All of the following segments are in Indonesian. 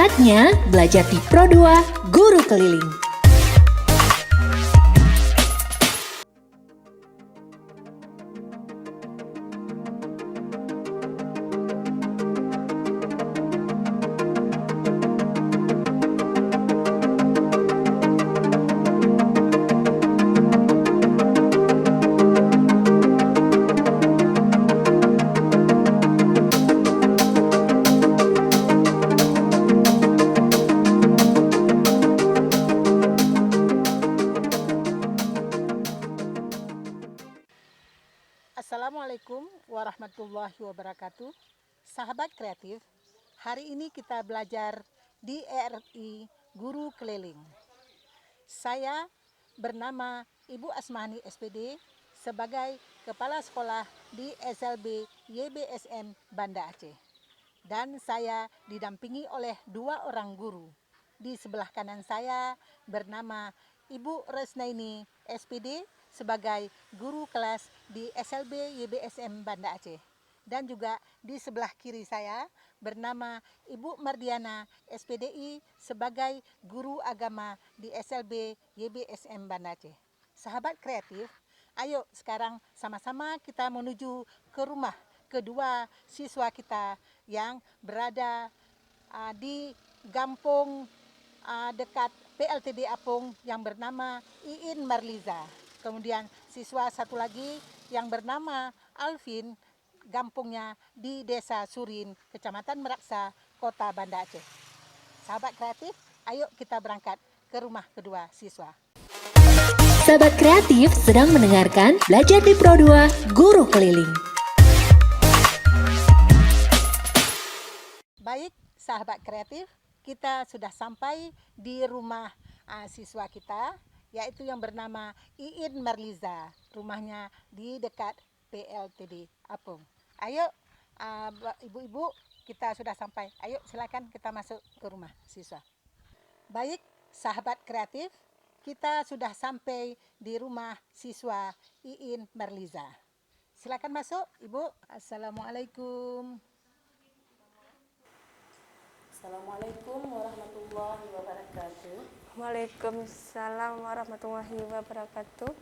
Saatnya belajar di Pro2 Guru Keliling. Assalamualaikum warahmatullahi wabarakatuh. Sahabat kreatif, hari ini kita belajar di ERI Guru Keliling. Saya bernama Ibu Asmani SPD sebagai Kepala Sekolah di SLB YBSM Banda Aceh. Dan saya didampingi oleh 2 orang guru. Di sebelah kanan saya bernama Ibu Resnaini SPD sebagai guru kelas di SLB YBSM Banda Aceh. Dan juga di sebelah kiri saya bernama Ibu Mardiana SPDI sebagai guru agama di SLB YBSM Banda Aceh. Sahabat kreatif, ayo sekarang sama-sama kita menuju ke rumah kedua siswa kita yang berada di Gampung dekat PLTD Apung yang bernama Iin Marliza. Kemudian siswa satu lagi yang bernama Alvin, gampungnya di Desa Surin, Kecamatan Meraksa, Kota Banda Aceh. Sahabat kreatif, ayo kita berangkat ke rumah kedua siswa. Sahabat kreatif sedang mendengarkan Belajar di Pro2 Guru Keliling. Baik, sahabat kreatif, kita sudah sampai di rumah siswa kita, yaitu yang bernama Iin Marliza. Rumahnya di dekat PLTD Apung. Ayo, ibu-ibu, kita sudah sampai. Ayo, silakan kita masuk ke rumah siswa. Baik, sahabat kreatif, kita sudah sampai di rumah siswa Iin Marliza. Silakan masuk, Ibu. Assalamualaikum. Assalamualaikum warahmatullahi wabarakatuh. Waalaikumsalam warahmatullahi wabarakatuh.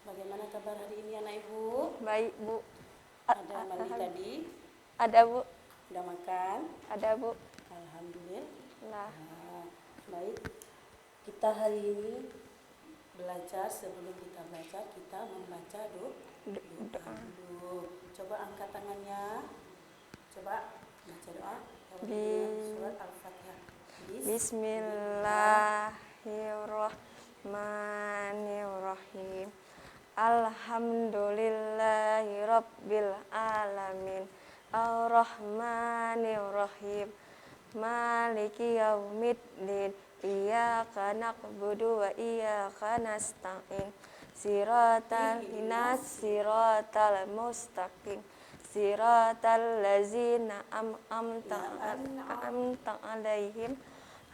Bagaimana kabar hari ini anak ibu? Baik Bu. Ada mandi tadi? Ada Bu. Udah makan? Ada Bu. Alhamdulillah. Baik. Kita hari ini belajar, sebelum kita belajar kita membaca doa dulu. Coba angkat tangannya. Coba baca doa. Surat Al-Fatihah. Bismillahirrahmanirrahim. Alhamdulillahi rabbil alamin. Ar-Rahmanirrahim. Maliki yaumiddin. Iyyaka na'budu wa iyyaka nasta'in. Siratal mustaqim. Siratal ladzina an'amta alaihim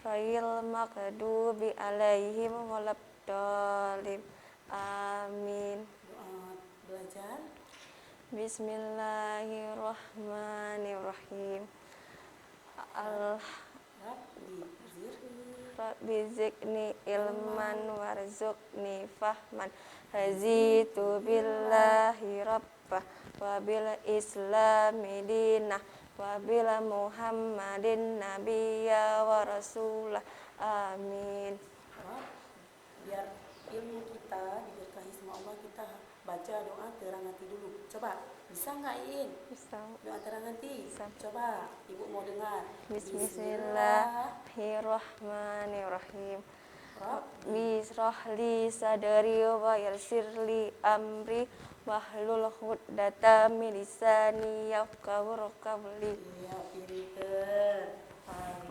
ghairil maghdubi alaihim waladdallin. Amin. Doa belajar. Bismillahirrahmanirrahim. Rabbi zidni ilman warzuqni fahman. Hazitu billahi rabbah wa bil islami dinah wa bil muhammadin nabiyya wa rasulah. Amin. Biar ilmu kita diberkahi sama Allah, kita baca doa terang hati dulu. Coba, bisa nggak Iin? Bisa. Doa terang hati? Bisa. Coba, ibu mau dengar. Bismillahirrahmanirrahim. Rabbi shrahli sadri wa yassirli amri wahlul 'uqdatam min lisani yafqahu qawli. Iya, pinter.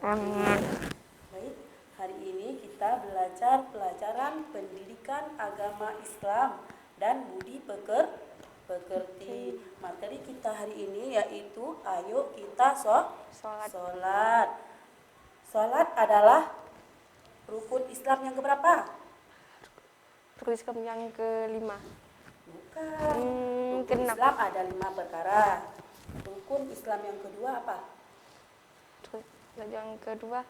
Amin. Baik, hari ini kita belajar pelajaran pendidikan agama Islam dan budi pekerti. Materi kita hari ini yaitu ayo kita sholat. Sholat adalah rukun Islam yang keberapa? Rukun Islam yang kelima. Bukan. Rukun Keenam. Islam ada 5 perkara. Rukun Islam yang kedua apa? Terus yang kedua,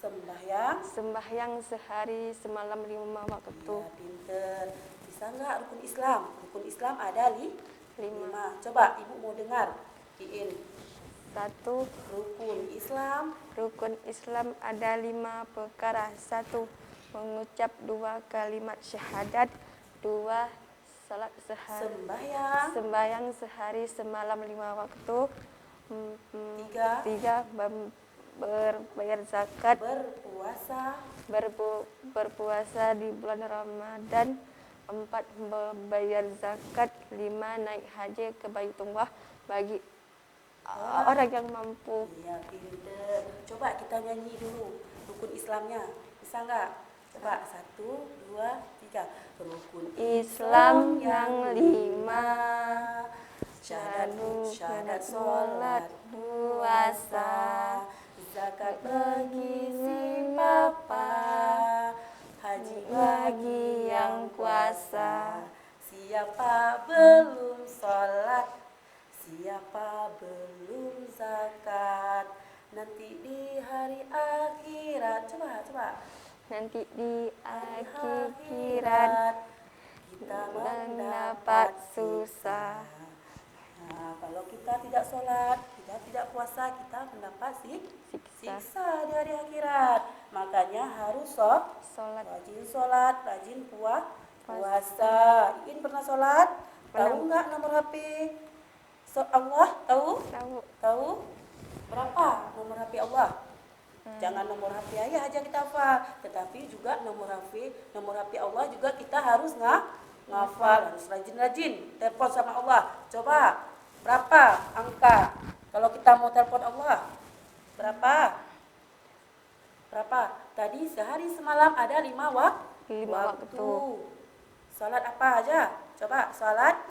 Sembahyang. sembahyang sehari semalam 5 waktu. Ya, pinter. Bisa nggak rukun Islam? Rukun Islam ada 5. 5. Coba ibu mau dengar. Iin. 1. Rukun Islam. Rukun Islam ada 5 perkara. 1. Mengucap 2 kalimat syahadat. 2. Salat sehari. Sembahyang sehari semalam 5 waktu. 3. Berbayar zakat. Berpuasa di bulan Ramadan. 4. Membayar zakat. 5. Naik haji ke Baitullah bagi orang yang mampu. Iya, pinter. Coba kita nyanyi dulu rukun Islamnya. Bisa nggak? Coba 1, 2, 3. Rukun Islam yang 5. syahadat, sholat, puasa, zakat bagi papa, haji bagi yang kuasa. Siapa belum sholat, siapa belum zakat, nanti di hari akhirat. Coba. Nanti di akhirat kita mendapat susah. Nah, kalau kita tidak sholat, kita tidak puasa, kita mendapat siksa di hari akhirat. Makanya harus Sholat. rajin sholat, rajin puasa. Iin pernah sholat? Tahu nggak nomor HP Allah? Tahu? Berapa nomor HP Allah? Jangan nomor HP aja kita hafal, tetapi juga nomor HP Allah juga kita harus ngafal, harus rajin-rajin telepon sama Allah. Coba berapa angka kalau kita mau telepon Allah? Berapa? Tadi sehari semalam ada 5 waktu. Salat apa aja? Coba salat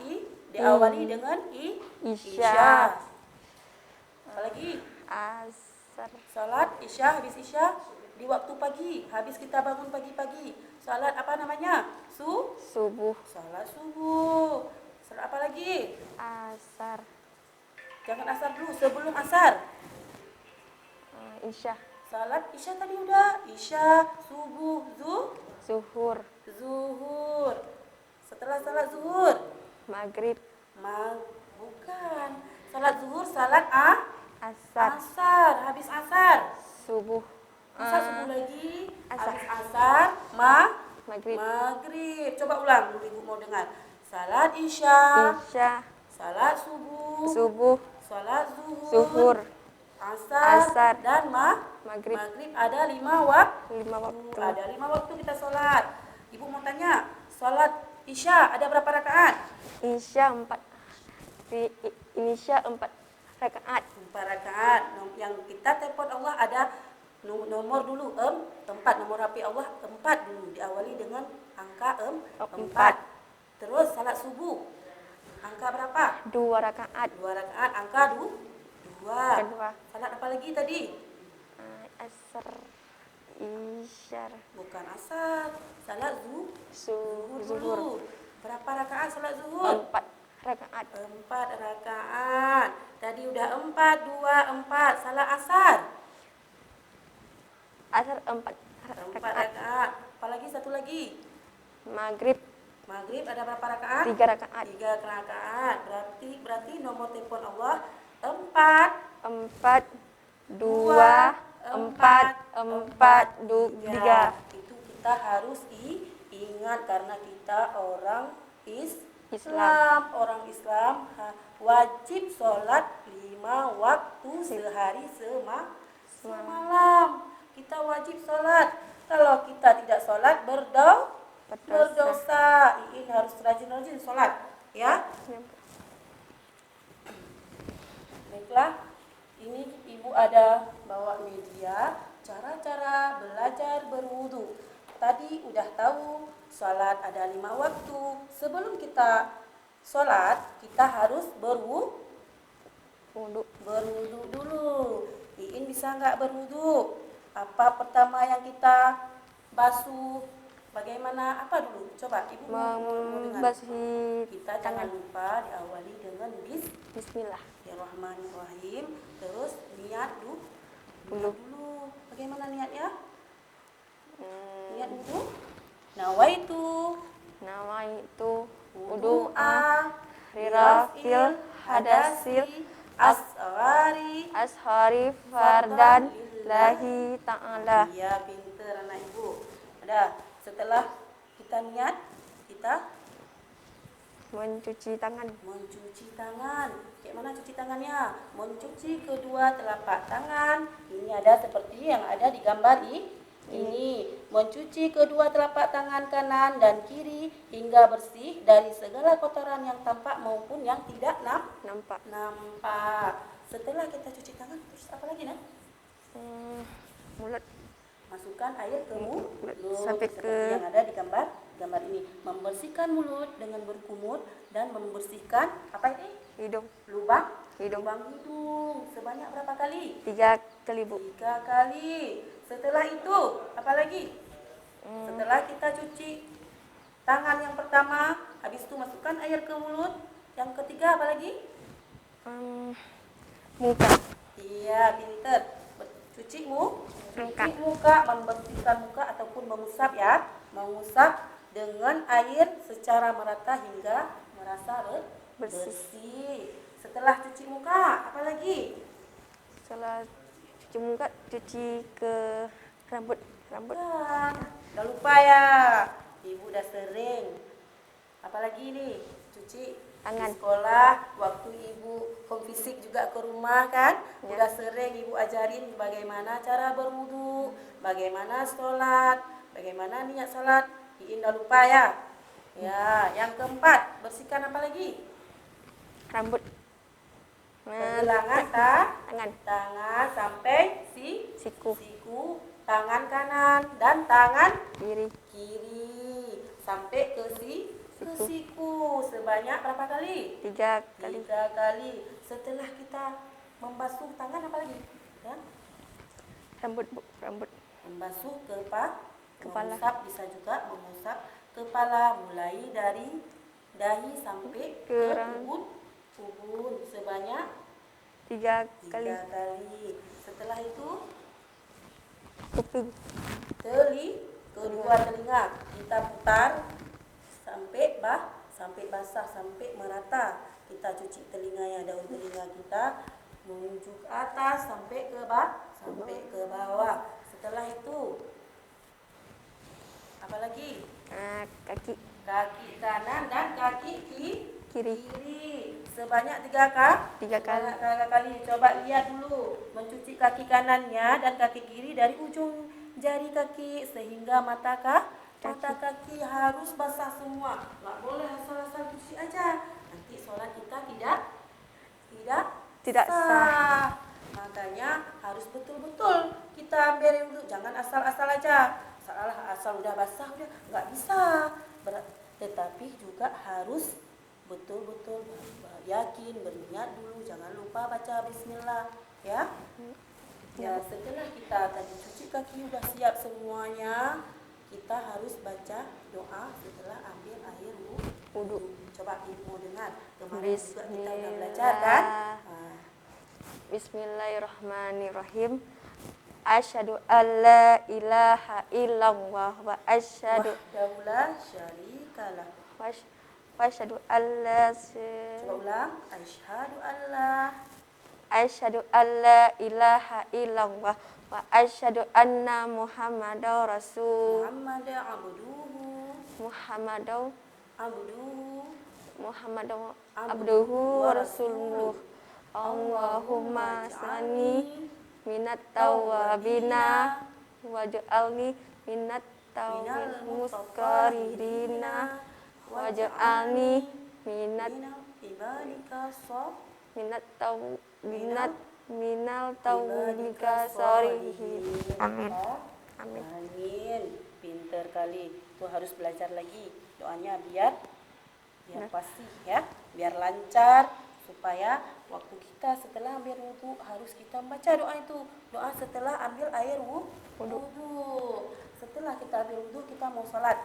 diawali dengan Isya. Apalagi? Asar. Salat Isya, habis Isya di waktu pagi, habis kita bangun pagi-pagi. Salat apa namanya? Subuh. Salat subuh. Salat apa lagi? Asar. Jangan asar dulu, sebelum asar. Isya. Salat Isya tadi udah. Isya, subuh, Zuhur. zuhur. Setelah salat zuhur, Maghrib. bukan. Salat zuhur, salat Asar. asar. Habis asar. Subuh. Asar subuh lagi. asar. Habis asar, Maghrib. maghrib. Coba ulang dulu ibu mau dengar. Salat Isya. Isya. Salat subuh. Subuh. Salat Zuhur. Asar. Dan Maghrib. maghrib ada 5 waktu. 5 waktu. Ada 5 waktu kita sholat. Ibu mau tanya, sholat Isya ada berapa rakaat? Isya 4. Isya 4 rakaat. 4 rakaat. Yang kita telepon Allah ada nomor dulu 4. Nomor HP Allah 4 dulu. Diawali dengan angka 4. Terus salat subuh. Angka berapa? 2 rakaat. 2 rakaat. Angka 2. Kedua. Salat apa lagi tadi? Asar. Isya. Bukan asar. Salat zuhur Zuhur. dulu. Berapa rakaat salat zuhur? 4 rakaat. 4 rakaat. Tadi udah 4, 2, 4. Salat asar. Asar 4 4 rakaat. rakaat. Apalagi satu lagi. Maghrib Maghrib ada berapa rakaat? 3 rakaat. 3 rakaat. Berarti nomor telepon Allah 4, 4 2 4 4 3. Itu kita harus ingat karena kita orang Islam. Orang Islam wajib sholat 5 waktu sehari semalam. Kita wajib sholat. Kalau kita tidak sholat berdosa. Ini harus rajin-rajin sholat, ya. Baiklah, ini ibu ada bawa media cara-cara belajar berwudu. Tadi udah tahu sholat ada 5 waktu. Sebelum kita sholat, kita harus berwudu dulu. Iin bisa nggak berwudu? Apa pertama yang kita basuh? Bagaimana apa dulu? Coba Ibu mau dengar. Membasuhi Kita jangan lupa diawali dengan Bismillah. Bismillahirrahmanirrahim. Terus niat dulu. Dulu. Bagaimana niatnya? Niat Hmm, dulu. Nawaitu Nawaitu wudu'a rirafil hadasil ashari fardan lahi ta'ala. Iya, pinter anak Ibu. Ada. Setelah kita niat, kita Mencuci tangan. mencuci tangan. Kayak mana cuci tangannya? Mencuci kedua telapak tangan. Ini ada seperti yang ada di gambar ini. Mencuci kedua telapak tangan kanan dan kiri hingga bersih dari segala kotoran yang tampak maupun yang tidak Nampak. Setelah kita cuci tangan, terus apa lagi nak? Mulut. Masukkan air ke mulut Sampai seperti ke yang ada di gambar ini. Membersihkan mulut dengan berkumur dan membersihkan apa ini? hidung. Lubang Hidung. hidung. Sebanyak berapa kali? 3 kali, Bu. 3 kali. Setelah itu apa lagi? Setelah kita cuci tangan yang pertama, habis itu masukkan air ke mulut. Yang ketiga apa lagi? Muka. Iya, pinter. Cuci Muka. muka, membersihkan muka ataupun mengusap ya. Mengusap dengan air secara merata hingga merasa bersih. Setelah cuci muka, apa lagi? Setelah cuci muka, cuci ke rambut. Udah lupa ya. Ibu udah sering. Apalagi nih? Cuci Tangan. di sekolah, waktu Ibu home fisik juga ke rumah kan? Ya. Udah sering Ibu ajarin bagaimana cara berwudu, bagaimana sholat, bagaimana niat sholat. Udah lupa ya? Ya, yang keempat, bersihkan apa lagi? Rambut. Pergelangan tangan sampai Siku. tangan kanan dan tangan Kiri. kiri sampai ke siku. Sebanyak berapa kali? 3 kali. 3 kali. Setelah kita membasuh tangan apa lagi? Ya? Rambut, Bu. Rambut. Membasuh kepala. Kepala. Bisa juga mengusap kepala mulai dari dahi sampai ke Ke ubun sebanyak 3 kali. 3 kali. Setelah itu Kuping. kedua telinga kita putar sampai basah, sampai merata. Kita cuci telinganya, daun telinga kita menuju ke atas sampai ke bawah. Setelah itu apa lagi? Kaki. Kaki kanan dan kaki Kiri. Sebanyak 3 kali. 3 kali. Tiga kali. Coba lihat dulu mencuci kaki kanannya dan kaki kiri dari ujung jari kaki sehingga mata kaki harus basah semua. Nggak boleh asal-asal cuci aja. Nanti sholat kita tidak sah. Makanya harus betul-betul kita ambil dulu. Jangan asal-asal aja. Asal udah basah udah nggak bisa. Tetapi juga harus betul-betul yakin, berniat dulu, jangan lupa baca bismillah ya. Ya, setelah kita tadi cuci kaki udah siap semuanya, kita harus baca doa setelah ambil air wudu. Coba Ibu mau dengar. Kemarin juga kita udah belajar kan? Bismillahirrahmanirrahim. Asyhadu alla ilaha illallah wa asyhadu Wahdahu syarikalah. Asyhadu alla Coba ulang. Asyhadu alla ilaha illallah wa asyhadu anna Muhammadar Rasul Muhammadau abduhu wa rasuluh. Allahumma sani minat tawabina waj'alni minat tawil muskarihina waj'alni minat minal tawbika sorihin. Amin. Amin. Pinter kali. Itu harus belajar lagi doanya biar pasti ya, biar lancar supaya waktu kita setelah ambil wudhu harus kita membaca doa itu. Doa setelah ambil air wudhu. Setelah kita ambil wudhu kita mau sholat.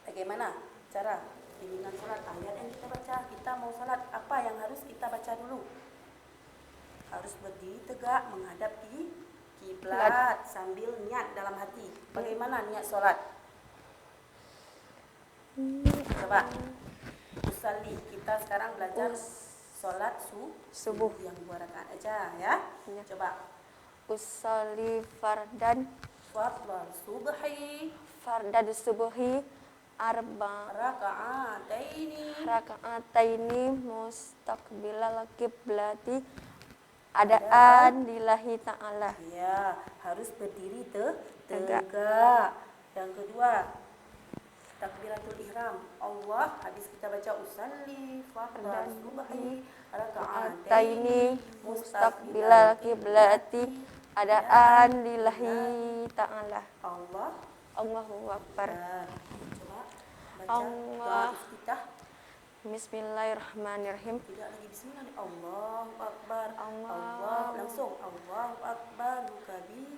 Bagaimana cara bimbingan sholat? Ayat yang kita baca, kita mau sholat, apa yang harus kita baca dulu? Harus berdiri tegak menghadap kiblat sambil niat dalam hati. Bagaimana niat sholat? Coba usalli, kita sekarang belajar sholat subuh yang 2 rakaat aja ya. Coba Usolli fardan subhi arba rakaataini mustaqbilal kiblati adaan lillahi ta'ala. Ya, harus berdiri tegak. Yang kedua, takbiratul ihram. Allah, habis kita baca usalli fardhu subhi raka'ataini mustaqbilal kiblati adaan lillahi ta'ala. Allahu akbar. Coba baca doa iftitah. Bismillahirrahmanirrahim. Tidak lagi bismillah. Allahu akbar. Allah langsung Allahu akbar kabir.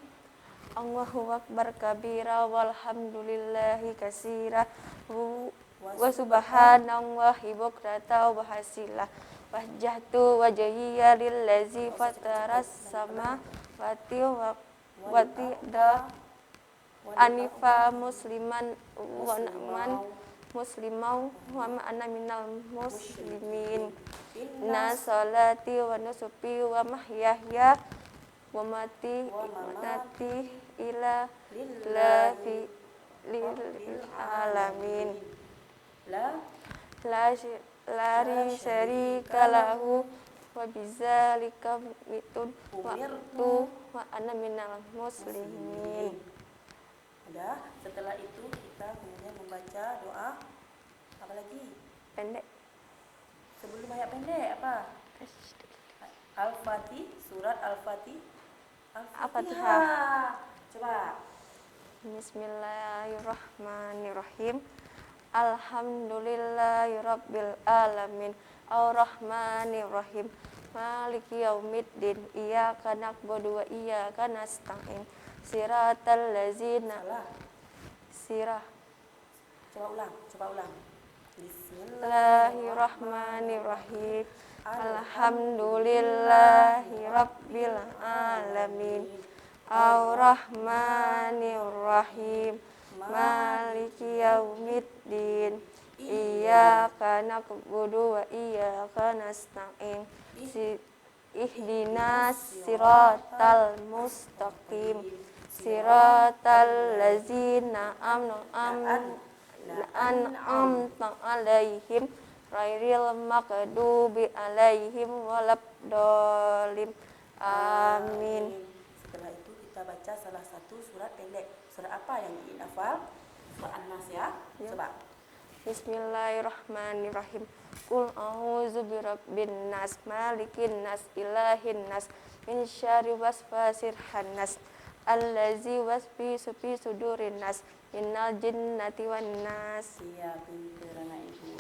Allahu akbar kabira walhamdulillahi katsira wa subhanallahi bukrata wa hasila. Wajjahtu wajhiya lillazi fataras samawati wa da anifa musliman wa na'man muslimau wa ma'ana minal muslimin. Inna salati wa nusuki wa mahyaya wa mati ila lillahi lil alamin. La syarika lahu wa bizalika mitun wa ana minal muslimin. Udah, setelah itu kita kemudian membaca doa apa lagi? Pendek. Sebelum ayat pendek apa? Al-Fatih, surat Al-Fatihah. Coba. Bismillahirrahmanirrahim. Alhamdulillahirabbil alamin. Ar-Rahmanirrahim. Maliki yaumiddin. Iyyaka na'budu wa iyyaka nasta'in. Siratal ladzina Coba ulang. Bismillahirrahmanirrahim. Alhamdulillahirabbil alamin. Ar-Rahmanirrahim. Maliki yaumiddin. Iyyaka na'budu wa iyyaka nasta'in. Ihdinas siratal mustaqim. Siratal ladzina an'amta 'alaihim ghairil maghdubi 'alaihim waladdallin. Amin. Setelah itu kita baca salah satu surat pendek. Surat apa yang ingin hafal? Surat An-Nas ya. Coba. Bismillahirrahmanirrahim. Qul a'udzu birabbin nas, malikin nas, ilahin nas, min syarri waswasir khannas, allazi wasfisu fi sudurin nas, innal jinnati wan nas. Iya, pintar anak ibu.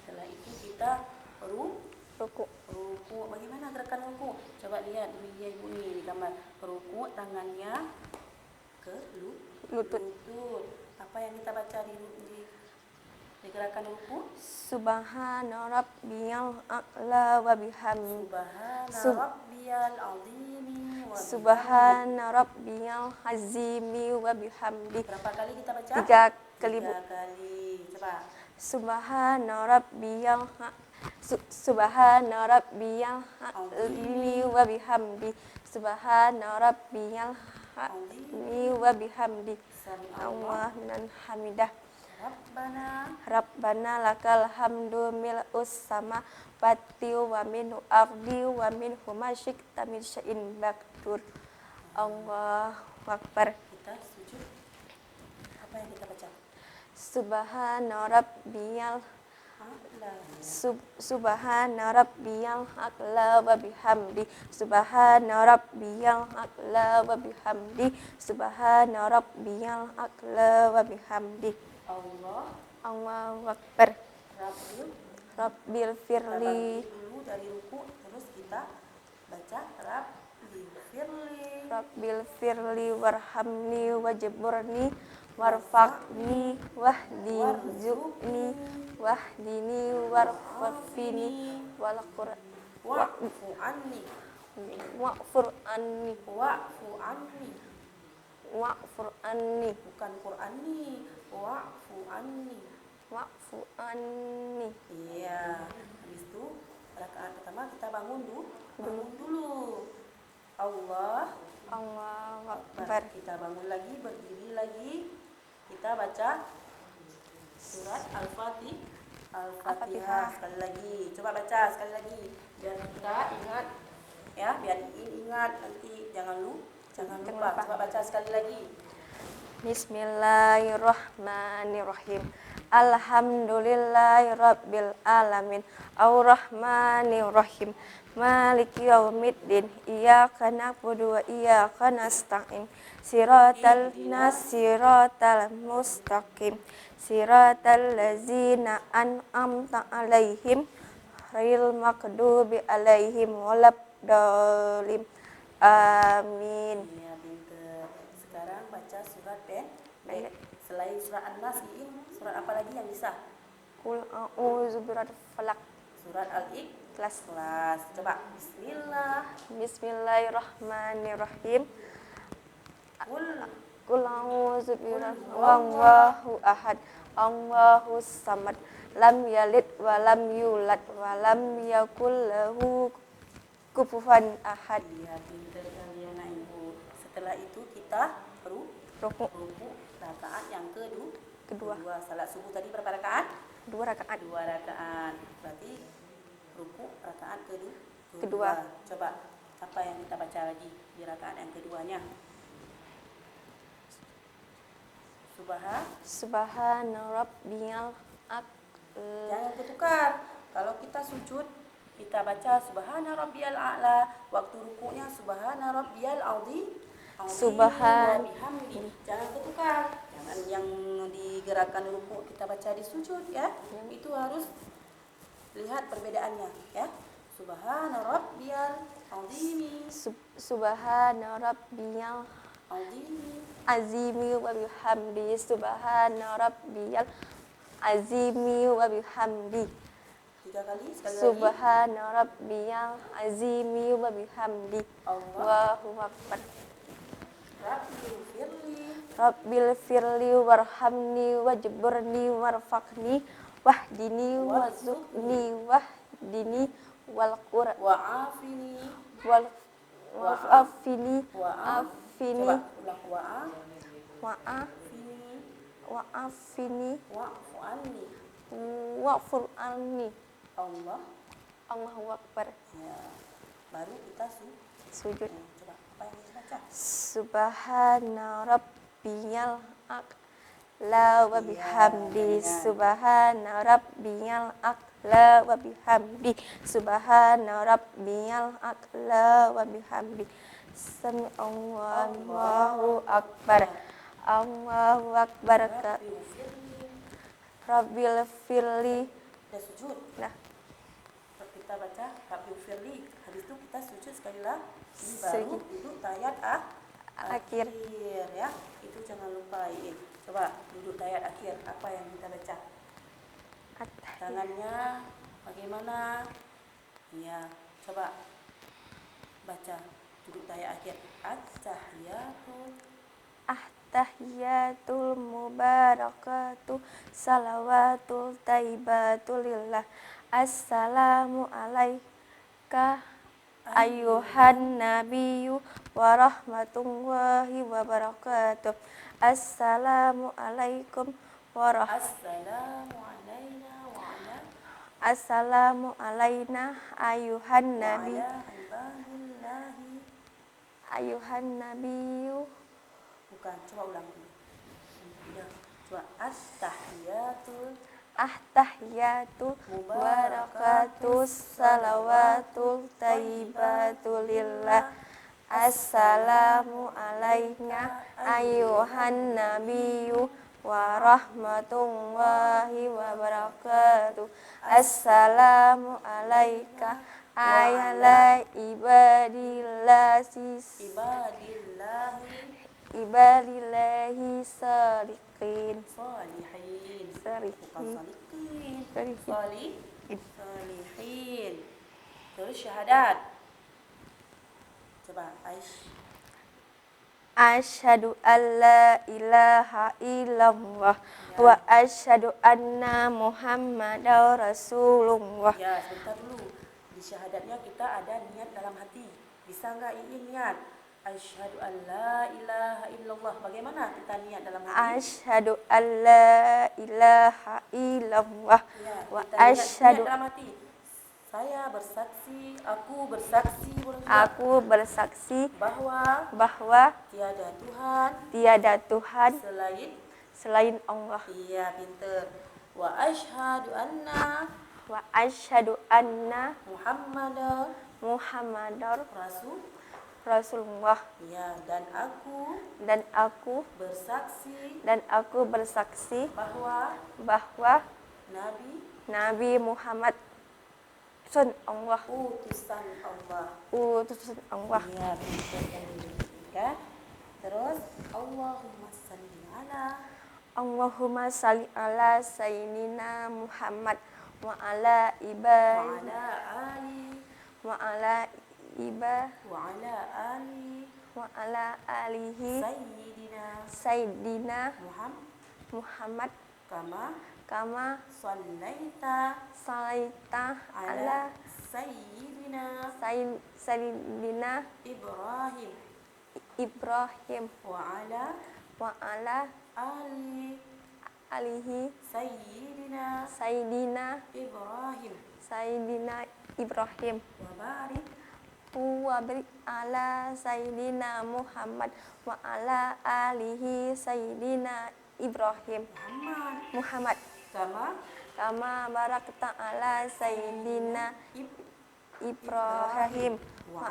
Setelah itu kita ruku. Bagaimana gerakan ruku? Coba lihat ya ibu nih di gambar. Ruku tangannya ke lutut. Apa yang kita baca di gerakan ruku? Subhana rabbiyal a'la wa bihamdi. Subhana rabbiyal azimi wa bihamdi. Berapa kali kita baca? 3 kali, Bu. 3 kali. Coba. Subhana rabbiyal azimi wa bihamdi. Subhana rabbiyal azimi wa bihamdi. Allah minan hamidah. Rabbana lakal hamdu mil'us samawati wa minhu ardi wa minhu ma syi'ta min syai'in ba'dur. Allahu akbar. Kita sujud. Apa yang kita baca? Subhana rabbiyal a'la wa bihamdi. Subhana rabbiyal a'la wa bihamdi. Subhana rabbiyal a'la wa bihamdi. Allahu akbar. Rabbil firli dari ruku, terus kita baca Rabbil firli warhamni wajburni warfaqni wahdini warfafini wa'fu anni wa'fur anni bukan Qur'ani, wa'fu anni. Iya, habis itu rakaat pertama kita bangun dulu. Allahu Akbar. Kita bangun lagi, berdiri lagi. Kita baca surat Al-Fatihah sekali lagi. Coba baca sekali lagi. Biar kita ingat ya, biar ingat nanti jangan lupa. Coba baca sekali lagi. Bismillahirrahmanirrahim. Alhamdulillahirabbil alamin. Arrahmanirrahim. Maliki yaumiddin. Iyyaka na'budu wa iyyaka nasta'in. Siratal mustaqim. Siratal ladzina an'amta 'alaihim ghairil maghdubi 'alaihim waladdallin. Amin. Iya, pinter. Sekarang baca surat pendek. Selain surat An-Nas, surat apa lagi yang bisa? Qul a'udzu birabbil falaq. Surat Al-Ikhlas. Coba Bismillahirrahmanirrahim. Qul a'udzu birabbil wallahu ahad. Allahus samad. Lam yalid wa lam yulad wa lam yakul lahu kufuwan ahad. Iya, pinter kalian Ibu. Setelah itu kita ruku rakaat yang kedua. Salat subuh tadi berapa rakaat? 2 rakaat. 2 rakaat. Berarti ruku rakaat Kedua. Coba apa yang kita baca lagi di rakaat yang keduanya? Subhana rabbiyal Jangan ketukar. Kalau kita sujud, kita baca subhana rabbiyal a'la. Waktu rukunya subhana rabbiyal azim. Bihamdi. Jangan ketukar. Jangan yang digerakkan ruku kita baca di sujud ya. Itu harus lihat perbedaannya ya. Subhana rabbiyal azim. Subhana rabbiyal azimi wa bihamdi. Subhana rabbiyal azimi wa bihamdi. 3 kali, sekali lagi. Subhana rabbiyal azimi wa bihamdi. Allahu akbar. Rabbil firli warhamni wajburni warfaqni wahdini wa'afini wa'fur anni. Allahu akbar. Ya. Baru kita Sujud. Coba apa yang dibaca? Subhana rabbiyal a'la wa bihamdi. Subhana rabbiyal a'la wa bihamdi. Subhana rabbiyal a'la wa bihamdi. Allahu akbar. Allahu akbar. Rabbil firli. Kita sujud. Nah, Kita baca Rabbil firli. Habis itu kita sujud sekali lagi. Baru duduk tahiyat akhir ya. Itu jangan lupain. Coba duduk tahiyat akhir. Apa yang kita baca? Tangannya bagaimana? Ya, coba baca duduk tahiyat akhir. Tahiyatul mubarakatuh salawatul taibatul lillah. Assalamu alaika ayuhan nabiyyu wa rahmatullahi wa barakatuh. Assalamu alaikum Assalamu alaina ayuhan nabiyyu. Bukan, coba ulang dulu. Coba Tahiyatu barakatus salawatul taibatul lillah. Assalamu alaina ayuhan nabiyyu warahmatullahi wabarakatuh. Assalamu alaika ayala ibadillahi salihin. Salihin. Bukan Salihin. salihin. Salihin. Salihin. Terus syahadat. Coba Asyhadu an la ilaha illallah wa asyhadu anna Muhammadar Rasulullah. Ya, sebentar dulu. Di syahadatnya kita ada niat dalam hati. Bisa nggak Iin niat? Asyhadu an la ilaha illallah. Bagaimana kita niat dalam hati? Asyhadu an la ilaha illallah Ya, wa kita niat asyhadu dalam hati. Saya bersaksi, aku bersaksi, aku bersaksi bahwa tiada Tuhan selain Allah. Iya, pinter. Wa asyhadu anna Muhammadar Rasulullah. Ya, dan aku bersaksi bahwa Nabi Muhammad utusan Allah. utusan Allah. Iya, pinter kan ya. Terus Allahumma salli ala sayyidina Muhammad wa ala alihi sayyidina Muhammad kama salaita ala sayyidina Ibrahim wa ala alihi sayyidina Ibrahim wa barik ala sayyidina Muhammad wa ala alihi sayyidina Ibrahim Muhammad kama barakta ala sayyidina Ibrahim wa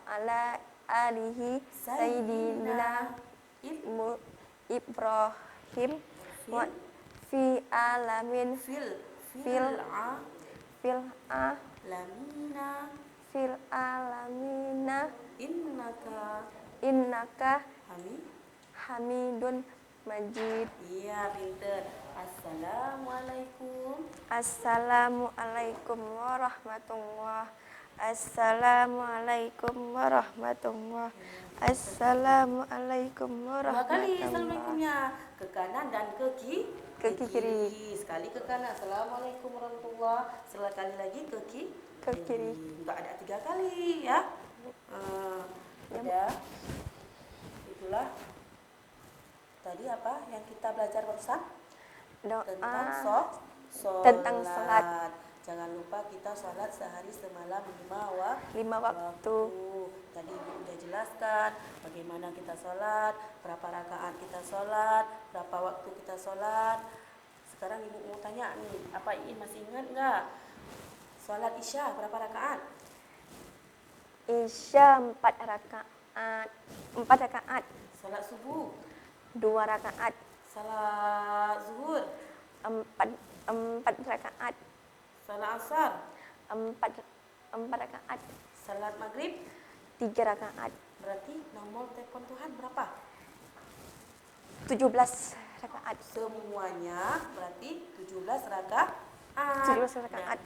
ala alihi sayyidina Ibrahim wa fil alamina innaka Hamidun Majid. Iya, pinter. Assalamualaikum warahmatullahi. Assalamualaikum warahmatullahi. Assalamualaikum Dua kali warahmatullahi. assalamualaikumnya, ke kanan dan ke kiri. Sekali ke kanan, assalamualaikum warahmatullahi. Sekali lagi ke kiri. Enggak ada 3 kali ya. Udah. Itulah tadi apa yang kita belajar barusan tentang sholat. Jangan lupa kita sholat sehari semalam 5 waktu. Tadi Ibu udah jelaskan bagaimana kita sholat, berapa rakaat kita sholat, berapa waktu kita sholat. Sekarang Ibu mau tanya nih, apa Iin masih ingat nggak? Sholat Isya berapa rakaat? Isya 4 rakaat. Sholat subuh 2 rakaat. Sholat zuhur 4 rakaat. Sholat asar 4 rakaat. Sholat maghrib 3 rakaat. berarti nomor telepon Tuhan berapa? 17 rakaat. Semuanya berarti 17 rakaat. 17 rakaat.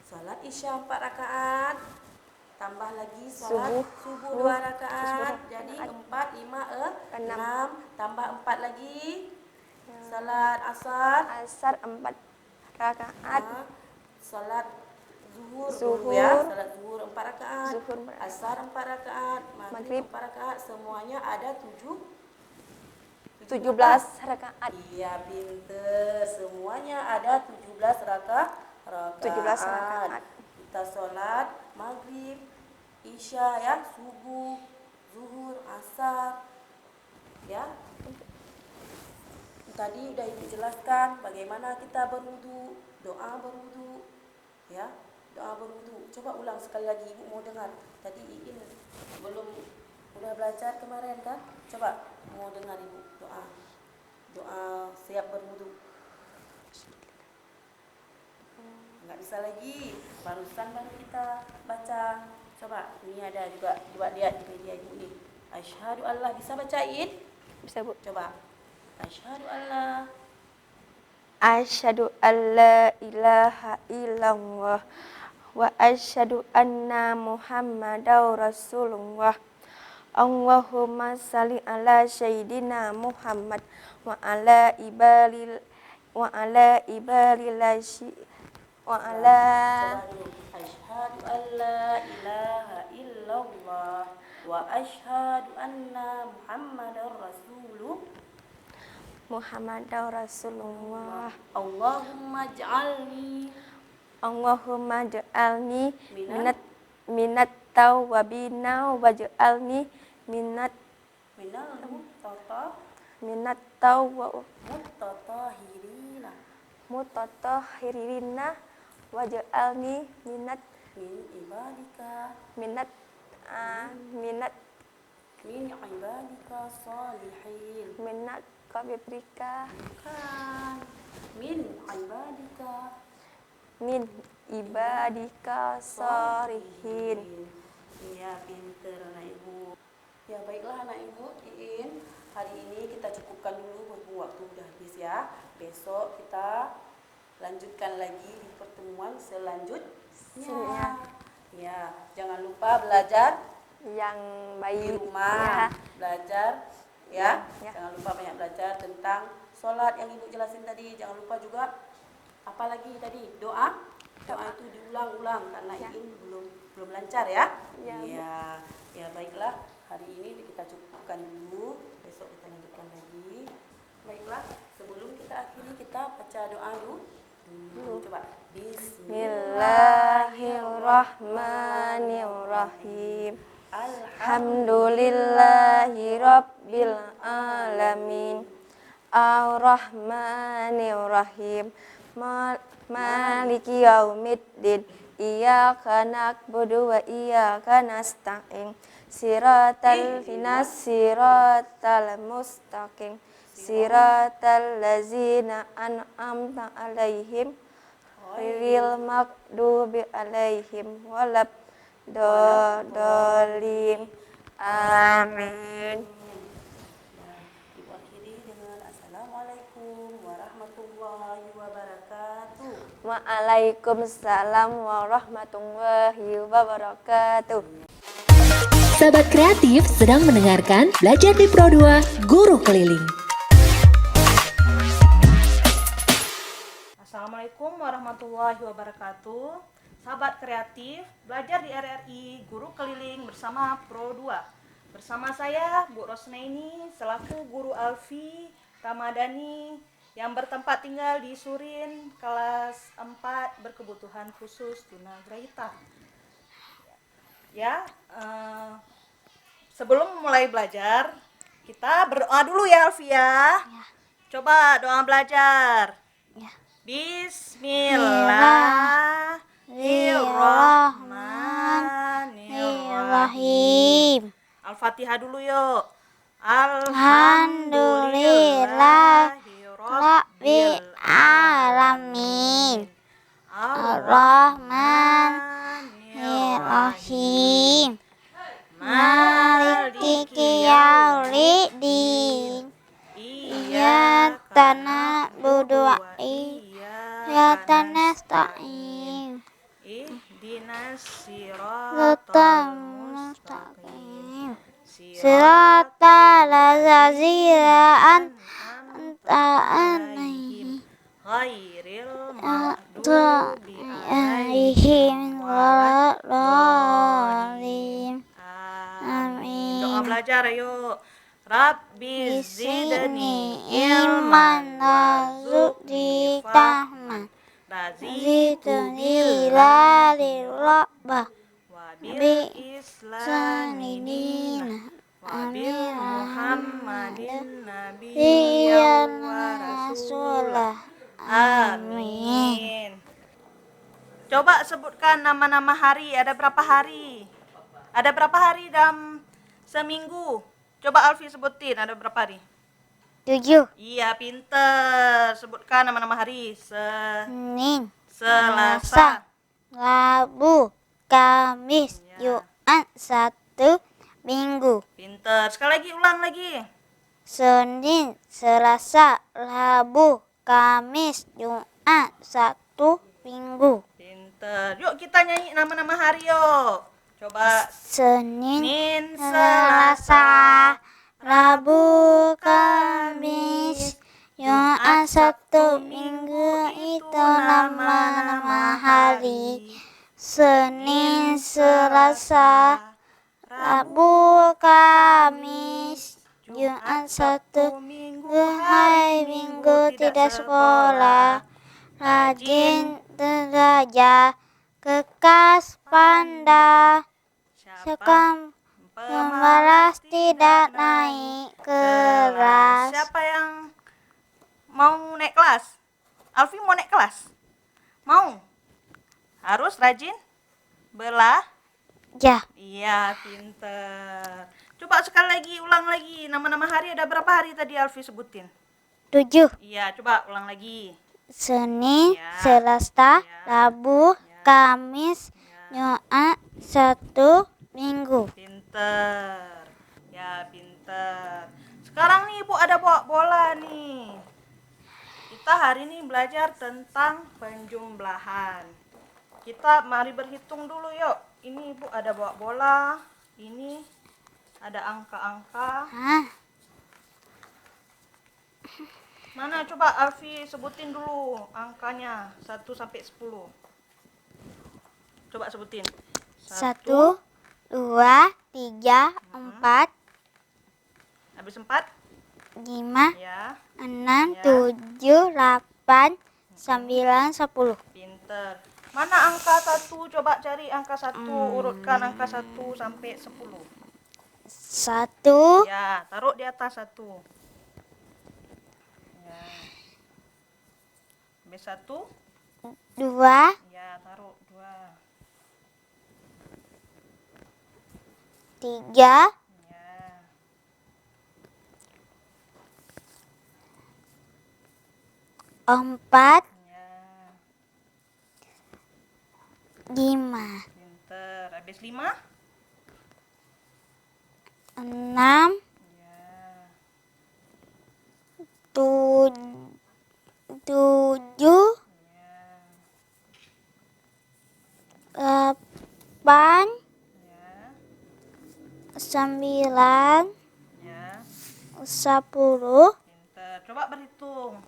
Sholat Isya 4 rakaat. Tambah lagi sholat subuh 2 rakaat. Jadi 4, 5, 6. Tambah 4 lagi. Sholat asar 4 rakaat. Sholat zuhur Zuhur. ya. Sholat zuhur 4 rakaat. Zuhur 4 rakaat. Asar 4 rakaat. Maghrib 4 rakaat. Semuanya ada 17 rakaat. Iya, pinter. Semuanya ada 17 rakaat. 17 rakaat. Kita sholat maghrib, isya ya, subuh, zuhur, asar. Ya. Tadi udah Ibu jelaskan bagaimana kita berwudu, doa berwudu. Ya, doa berwudu. Coba ulang sekali lagi, Ibu mau dengar. Tadi Iin belum Udah belajar kemarin kan? Coba mau dengar Ibu doa. Doa siap berwudu. Nggak bisa lagi. Barusan baru kita baca. Coba, ini ada juga. Coba lihat di media Ibu nih. Asyhadu Allah, bisa bacain? Bisa, Bu. Coba. Asyhadu Allah. Asyhadu alla ilaha illallah wa asyhadu anna Muhammadar Rasulullah. Allahumma salli ala sayyidina Muhammad wa ala ibalil wa ala ibalillahi wa ala Coba dulu. Asyhadu alla ilaha illallah wa asyhadu anna Muhammadar Rasulullah. Muhammadar Rasulullah. Allahumma ja'alni Allahumma ja'alni minat tawwabina waj'alni minat minal mutatahhirina waj'alni minat min ibadika minat min ibadika salihin. minat kabibrika Bukan. Min ibadika min ibadika salihin. Iya, pinter anak Ibu. Ya baiklah anak Ibu, Iin, hari ini kita cukupkan dulu berhubung waktu udah habis ya. Besok kita lanjutkan lagi di pertemuan selanjutnya. Ya, jangan lupa belajar Yang di baik rumah, belajar ya. Ya. Jangan lupa banyak belajar tentang sholat yang Ibu jelasin tadi. Jangan lupa juga apa lagi tadi? Doa itu diulang-ulang karena ini belum lancar ya. Ya, Bu. Ya baiklah, hari ini kita cukupkan dulu, besok kita lanjutkan lagi. Baiklah, sebelum kita akhiri kita baca doa dulu. Coba. Bismillahirrahmanirrahim. Alhamdulillahi rabbil alamin. Ar-Rahmanir-Rahim. Maliki yaumiddin. Iyyaka na'budu wa iyyaka nasta'in. Siratal mustaqim. Siratal ladzina an'amta 'alaihim ghairil maghdubi 'alaihim waladdallin. Amin. Ibu akhiri dengan Assalamualaikum warahmatullahi wabarakatuh. Waalaikumsalam warahmatullahi wabarakatuh. Sahabat kreatif sedang mendengarkan Belajar di Pro2 Guru Keliling. Assalamualaikum warahmatullahi wabarakatuh. Sahabat kreatif, belajar di RRI Guru Keliling bersama Pro2. Bersama saya Bu Rosnaini selaku Guru Alfi Ramadhani yang bertempat tinggal di Surin, kelas 4 berkebutuhan khusus tunagrahita. Sebelum mulai belajar, kita berdoa dulu ya Alfi ya. Coba doa belajar. Bismillahirrahmanirrahim. Al-Fatihah dulu yuk. Alhamdulillahirabbil alamin. Ar-Rahmanir-Rahim. Maliki yaumiddin. Iyyaka na'budu wa iyyaka nasta'in. Ihdinas Siratal mustaqim. Siratal ladzina an'amta 'alaihim Ghairil maghdubi maghdubi 'alaihim waladdallin. Amin. Doa belajar ayo. Rabbi zidni ilman warzuqni fahman Razidni zidni lilrabbah Wabil sanidina Wabil Muhammadin Nabiyyan Nabiyyan wa rasulah. Amin. Coba sebutkan nama-nama hari. Ada berapa hari? Ada berapa hari dalam Seminggu. Coba Alfi sebutin ada berapa hari? 7. Iya, pinter. Sebutkan nama-nama hari. Senin, Selasa. Rabu, Kamis, Ya. Jumat, Sabtu, Minggu. Pinter. Sekali lagi, ulang lagi. Senin, Selasa, Rabu, Kamis, Jumat, Sabtu, Minggu. Pinter. Yuk kita nyanyi nama-nama hari yuk. Coba. Senin, Senin, Selasa, Rabu, Kamis, Jumat, Sabtu, Minggu. Itu nama-nama hari. Senin, Selasa, Rabu, Kamis, Jumat, Sabtu, Minggu. Hari Minggu tidak sekolah. Rajin belajar, kekas pandai. Sekam pemalas tidak naik kelas. Siapa yang mau naik kelas? Alfi mau naik kelas? Mau? Harus rajin belajar. Ya, Iya, pinter. Coba sekali lagi, ulang lagi. Nama-nama hari ada berapa hari tadi Alfi sebutin? 7. Iya, coba ulang lagi. Senin, Ya. Selasa, Ya. Rabu, Ya. Kamis, Jumat, Sabtu, Minggu. Pinter. Ya, pinter. Sekarang nih Ibu ada bawa bola nih. Kita hari ini belajar tentang penjumlahan. Kita mari berhitung dulu yuk. Ini Ibu ada bawa bola. Ini ada angka-angka. Hah? Mana coba Alfi sebutin dulu angkanya 1 sampai 10. Coba sebutin. 1, 2, 3, 4, Habis 4? 5, Ya, 6, Ya. 7, 8, 9, 10. pinter. Mana angka 1? Coba cari angka 1. Urutkan angka 1 sampai 10. 1, Ya, taruh di atas 1. Ya. Habis 1? 2, Ya, taruh 2. 3, Ya. 4, Ya, 5, pinter. Habis 5? 6, Ya. 7, Ya. 8, Ya. 9, Ya. 10, Pinter. Coba berhitung.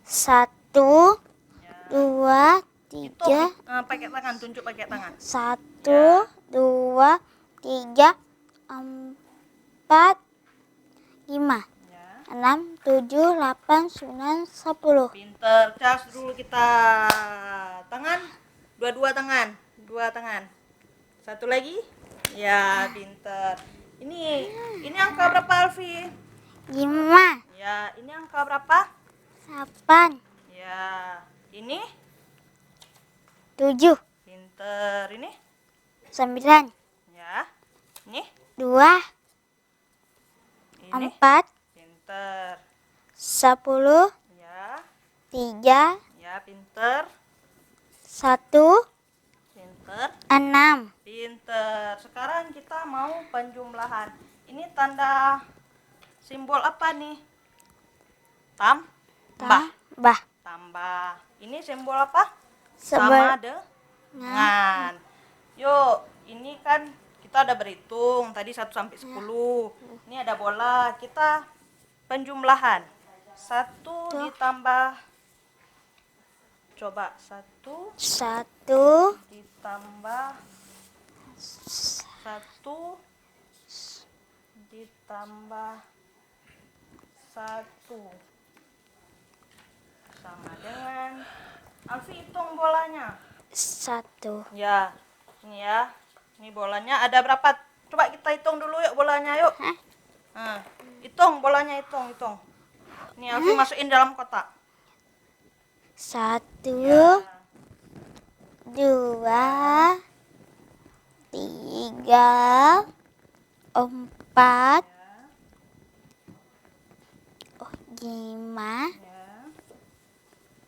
1, Ya. 2, Hitung 3, pakai tangan, tunjuk pakai tangan. 1, 2, 3, 4, 5, Ya. 6, 7, 8, 9, 10. Pinter. Cas dulu kita. Tangan. Dua-dua tangan. 2 tangan. 1 lagi. Ya, pinter. Ini angka berapa Alfi? 5, Ya, ini angka berapa? 8, Ya, ini 7, pinter. Ini 9, ya. Ini 2, ini 4, pinter. 10, Ya, 3, ya pinter. 1, Pinter. 6. Pinter. Sekarang kita mau penjumlahan. Ini tanda simbol apa nih? Tambah. Tambah. Tambah. Ini simbol apa? Sebel- Sama dengan. Yuk, ini kan kita udah berhitung tadi 1 sampai 10. Ini ada bola. Kita penjumlahan. 1 ditambah, coba 1 1, ditambah 1 ditambah 1 sama dengan, Alfi hitung bolanya. 1, Ya, ini ya. Ini bolanya ada berapa? Coba kita hitung dulu yuk bolanya yuk. Hitung bolanya, hitung. Ini Alfi masukin dalam kotak. 1, Ya. 2, 3, 3, 4, 5, Ya.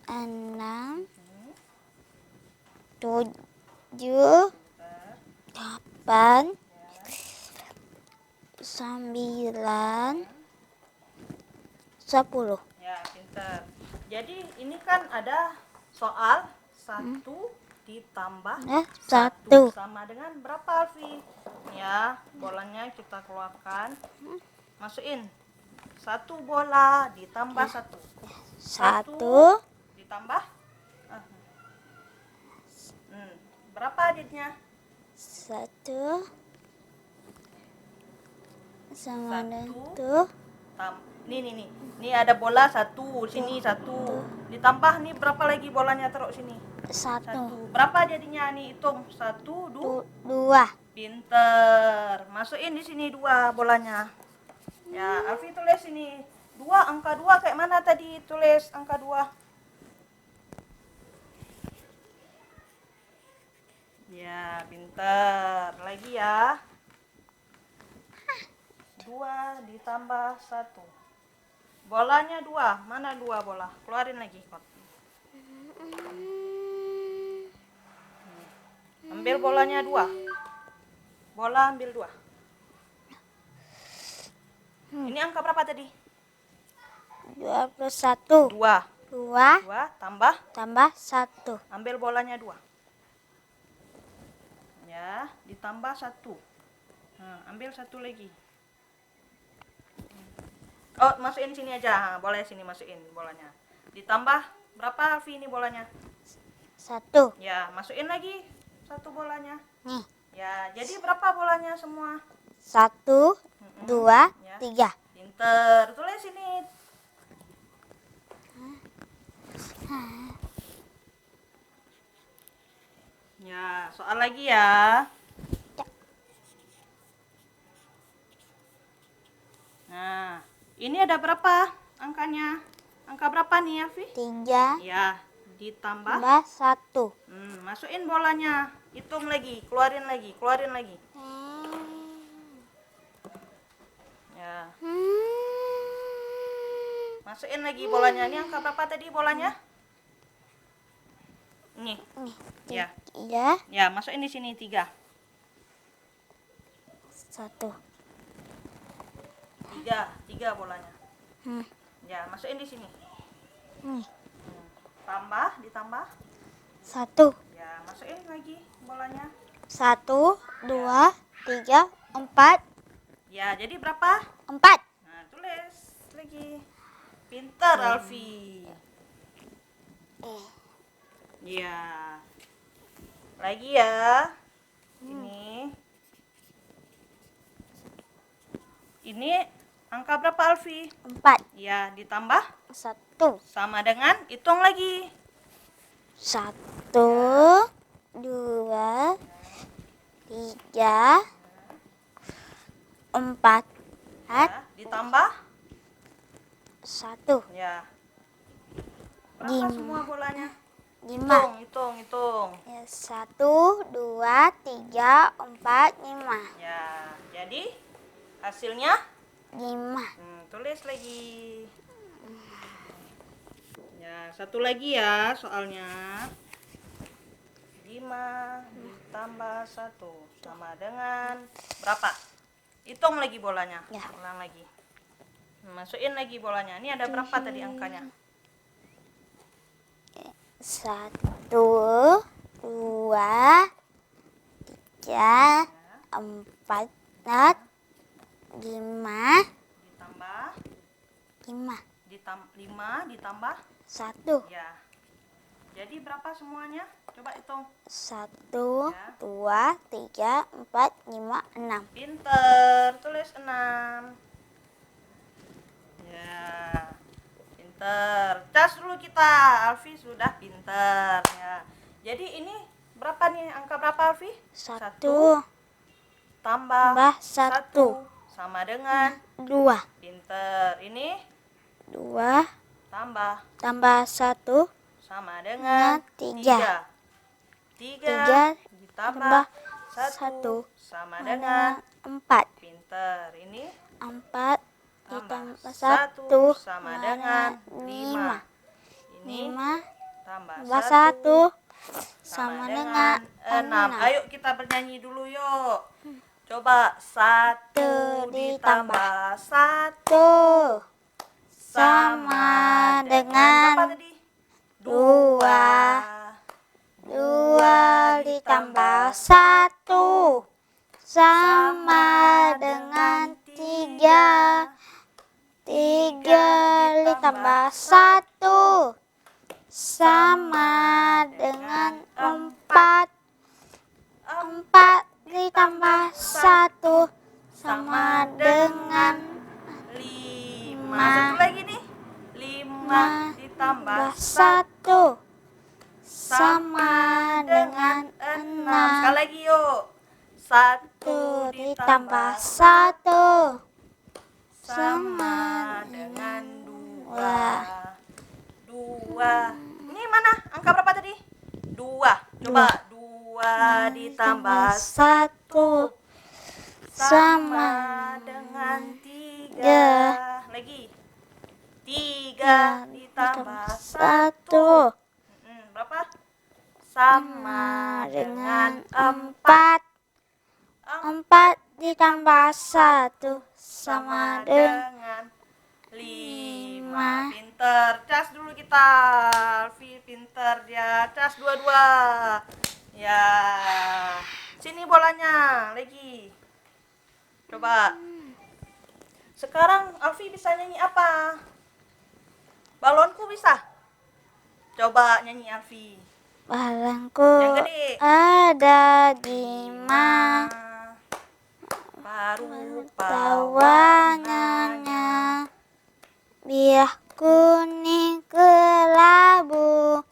6, 7, 8, 9, 10. Ya, pinter. Jadi ini kan ada soal 1 ditambah 1 1. sama dengan berapa, Alfi? Ya, bolanya kita keluarkan. Masukin. 1 bola ditambah 1. 1, Ditambah. ah, Berapa jadinya? 1 sama dengan Satu. tuh. Nih. Nih ada bola 1, sini 1. Ditambah nih berapa lagi bolanya, taruh sini. 1, 1. Berapa jadinya nih? Hitung. 1, 2. 2. Pinter. Masukin di sini 2 bolanya. Ya, Alfi tulis sini. 2, angka 2 kayak mana tadi? Tulis angka 2. Ya, pinter. Lagi ya. 2 ditambah 1. Bolanya 2. Mana 2 bola? Keluarin lagi. Ambil bolanya 2. Bola ambil 2. Ini angka berapa tadi? 21. 2. 2 2 tambah. tambah 1. Ambil bolanya 2. Ya, ditambah 1. Nah, ambil 1 lagi. Oh, masukin sini aja. Boleh sini masukin bolanya. Ditambah berapa, Alfi, ini bolanya? 1. Ya, masukin lagi 1 bolanya. Nih. Ya, jadi berapa bolanya semua? 1, 2, Ya. 3. Pinter. Tulis sini. Ya, soal lagi ya. Nah, ini ada berapa angkanya? Angka berapa nih, Alfi? 3 Ya, ditambah. tambah 1. Masukin bolanya. Hitung lagi, keluarin lagi, keluarin lagi. Ya, masukin lagi bolanya. Ini angka berapa tadi bolanya? Nih. Ya. 3, Ya, masukin di sini 3. 1. 3 bolanya. Ya, masukin di sini. Nih. Tambah, ditambah. 1. Ya, masukin lagi bolanya. 1, 2, 3, 4. Ya, jadi berapa? 4. Nah, tulis lagi. Pintar, Alfi. Ya. Lagi ya. Ini angka berapa, Alfi? 4. Ya, ditambah 1. sama dengan, hitung lagi. 1, 2, 3, 4. Ya, ditambah. 1. Ya. Berapa 5. semua bolanya? 5. Hitung. Ya, 1, 2, 3, 4, 5. Ya, jadi hasilnya 5. tulis lagi. Ya, satu lagi ya soalnya. 5 ditambah 1 sama dengan berapa? Hitung lagi bolanya. Ya. Ulang lagi. Masukin lagi bolanya. Ini ada berapa tadi angkanya? 1, 2, 3, 4, 5, Ditambah 5. 5 ditambah 1. ya. Jadi berapa semuanya? Coba hitung. 1, 2, 3, 4, 5, 6. Pinter, tulis 6. Ya, pinter. Cas dulu kita. Alfi sudah pinter ya. Jadi ini berapa nih? Angka berapa, Alfi? 1 tambah tambah 1 1. sama dengan 2. pinter. Ini 2 tambah tambah 1 sama dengan 3. 3 3 ditambah Satu. Sama dengan 4. pinter. Ini 4 tambah ditambah 1 1 sama dengan 5. Ini 5 tambah tambah 1 1 sama dengan 6. Ayo kita bernyanyi dulu yuk. Coba 1 ditambah 1 sama dengan berapa tadi? 2. 2 ditambah 1 sama dengan 3. 3 ditambah 1 sama dengan 4. 4 ditambah 1 sama dengan 5. Satu lagi nih. 5 ditambah 1 sama dengan 6. Sekali lagi yuk. 1 ditambah ditambah 1 sama dengan 2. Ini mana? Angka berapa tadi? 2. Coba 2 ditambah 1 sama dengan 3. Lagi. 3 ditambah 1 berapa? Sama dengan 4. 4 ditambah 1 sama dengan 5. Pinter. Cas dulu kita. Alfi pinter dia. Cas dua-dua. Ya. Sini bolanya. Lagi. Coba. Sekarang Alfi bisa nyanyi apa? Balonku bisa? Coba nyanyi Alfi. balangku Yang gede. ada di mana Baru warnanya bilah kuning kelabu,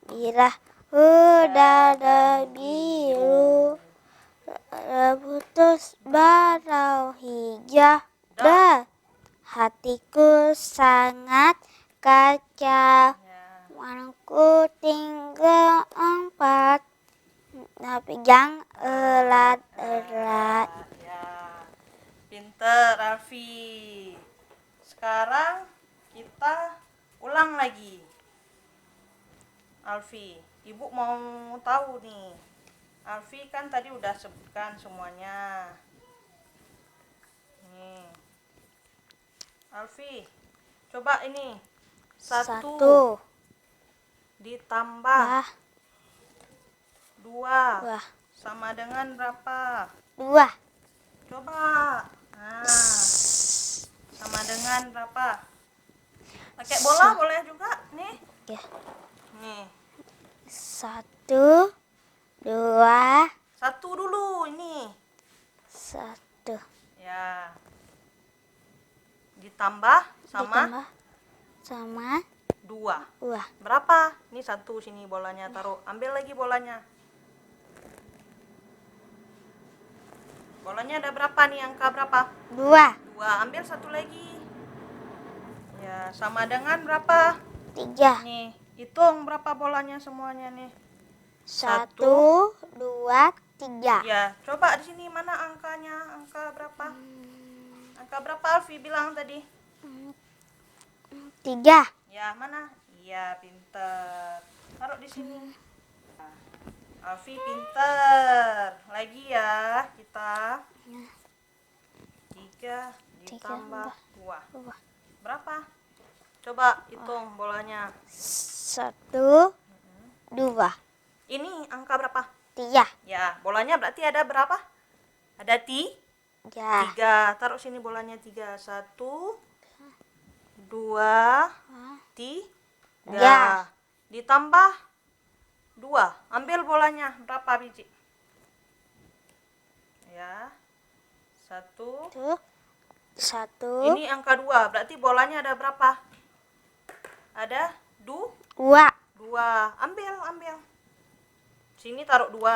bilah udara biru, putus barau hijau, dah hatiku sangat kacau. Aku tinggal 4 tapi jangan elat-elat. Ya. Pinter Alfi. Sekarang kita ulang lagi. Alfi, Ibu mau tahu nih. Alfi kan tadi udah sebutkan semuanya. Nih. Alfi, coba ini. 1 ditambah 2 Wah, sama dengan berapa? 2 Coba. Nah, sama dengan berapa? Pakai bola boleh juga nih. ya. Nih, 1 2 1 dulu ini. 1 Ya. Ditambah sama ditambah sama 2. 2. Berapa? Ini 1 sini bolanya taruh. Ambil lagi bolanya. Bolanya ada berapa nih? Angka berapa? 2 2. Ambil 1 lagi. Ya, sama dengan berapa? 3 Nih, hitung berapa bolanya semuanya nih. 1 2 3 Ya, coba di sini mana angkanya? Angka berapa? Angka berapa Alfi bilang tadi? 3 Ya, mana? Iya, pinter. Taruh di sini. Alfi pinter. Lagi ya, kita. 3 ditambah 2. Berapa? Coba hitung bolanya. 1 2 Ini angka berapa? 3 Ya, bolanya berarti ada berapa? Ada 3. ya. Taruh sini bolanya 3. 1 2 3. Ya. Ditambah 2. Ambil bolanya. Berapa biji? Ya. 1. 1 Ini angka 2. Berarti bolanya ada berapa? Ada 2. 2 Ambil. Sini taruh 2.